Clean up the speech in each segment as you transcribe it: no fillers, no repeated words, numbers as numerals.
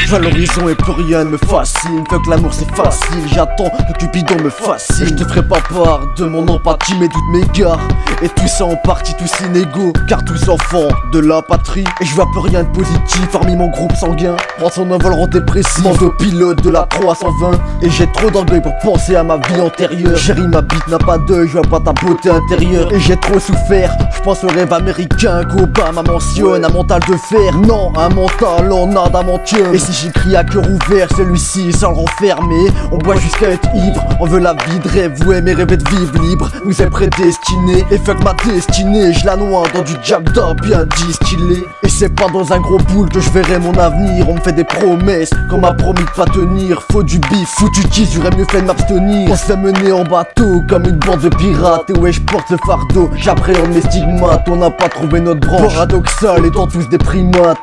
J'vois l'horizon et plus rien ne me fascine. Fuck l'amour c'est facile, j'attends que Cupidon me fascine. Je te ferai pas part de mon empathie mais toutes mes gares. Et tout ça en partie tous inégaux, car tous enfants de la patrie. Et je vois plus rien de positif hormis mon groupe sanguin. Prends son envol rend dépressif, manque pilote de la 320. Et j'ai trop d'orgueil pour penser à ma vie antérieure. Chérie, ma bite n'a pas d'œil, je vois pas ta beauté intérieure. Et j'ai trop souffert, je pense au rêve américain qu'Obama mentionne. Un mental de fer, non, un mental en adamantium. Et si j'écris à cœur ouvert, celui-ci sans le renfermer. On boit jusqu'à être ivre, on veut la vie de rêve. Ouais, mais rêver de vivre libre nous est prédestiné. Et fuck ma destinée, je la noie dans du Jabda bien distillé. Et c'est pas dans un gros boule que je verrai mon avenir. On me fait des promesses qu'on m'a promis de pas tenir. Faut du bif, foutu cheese, j'aurais mieux fait de m'abstenir. On se fait mener en bateau comme une bande de pirates. Et ouais, je porte le fardeau, j'appréhende mes stigmates. On n'a pas trouvé notre branche, paradoxal étant tous des primates.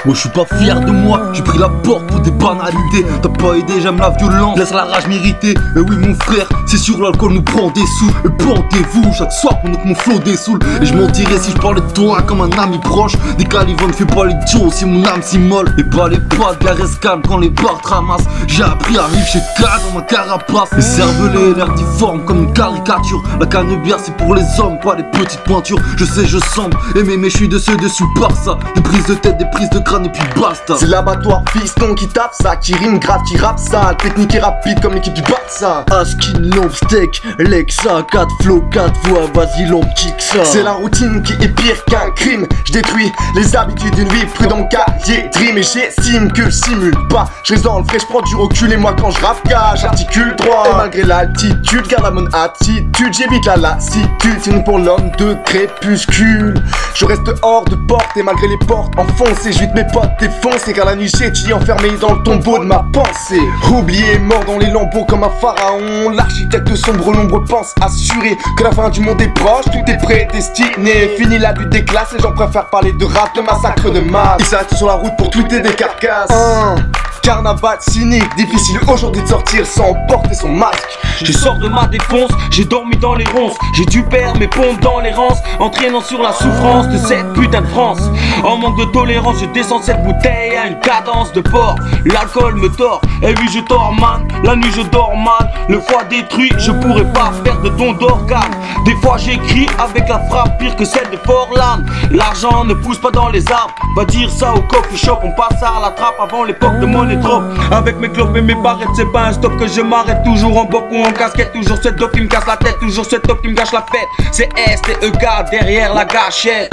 Moi je suis pas fier de moi, j'ai pris la porte pour des banalités. T'as pas aidé, j'aime la violence, laisse la rage m'irriter. Et oui mon frère, c'est sûr l'alcool nous prend des sous. Et pendez-vous chaque soir pendant que mon flow dessoule. Et je mentirais si je parlais de toi comme un ami proche. Des calivres ne fais pas les Joe si mon âme s'y molle. Et pas les pattes, la reste calme quand les barres te ramassent. J'ai appris à vivre chez K dans ma carapace. Les cervelés, l'air difforme comme une caricature. La canne-bière c'est pour les hommes, pas les petites pointures. Je sais je semble aimer mais je suis de ceux dessus par ça. Des prises de tête, des prises de et puis basta. C'est l'abattoir fiston qui tape ça, qui rime grave, qui rappe ça. Technique et rapide comme l'équipe du Barça. Askin, lombe, steak, Lexa, 4 flow, 4 voix, vas-y l'on kick ça. C'est la routine qui est pire qu'un crime. Je détruis les habitudes d'une vie, prudent mon cahier dream. Et j'estime que je simule pas, je reste dans le frais, je prends du recul. Et moi quand je rappe, j'articule droit. Et malgré l'altitude, garde la bonne attitude. J'évite la lassitude, c'est pour l'homme de crépuscule. Je reste hors de porte et malgré les portes enfoncées, je mes potes défoncés car la nuit j'étais enfermé dans le tombeau de ma pensée. Oublié, mort dans les lambeaux comme un pharaon. L'architecte sombre l'ombre pense assurer que la fin du monde est proche, tout est prédestiné. Fini la lutte des classes, les gens préfèrent parler de rap, de massacre de masse. Ils s'arrêtent sur la route pour tweeter des carcasses. Carnaval cynique, difficile aujourd'hui de sortir sans porter son masque. Je sors de ma défonce, j'ai dormi dans les ronces. J'ai dû perdre mes pompes dans l'errance, entraînant sur la souffrance de cette putain de France. En manque de tolérance, je descends cette bouteille à une cadence de porc. L'alcool me tord, et oui je dors man. La nuit je dors mal, le foie détruit, je pourrais pas faire de don d'organes. Des fois j'écris avec la frappe pire que celle de Forlan. L'argent ne pousse pas dans les arbres, va dire ça au coffee shop. On passe à la trappe avant l'époque de monnaie trop. Avec mes clopes et mes barrettes, c'est pas un stop que je m'arrête. Toujours en boc ou en casquette, toujours cette dope qui me casse la tête. Toujours cette dope qui me gâche la fête. C'est S et EK derrière la gâchette.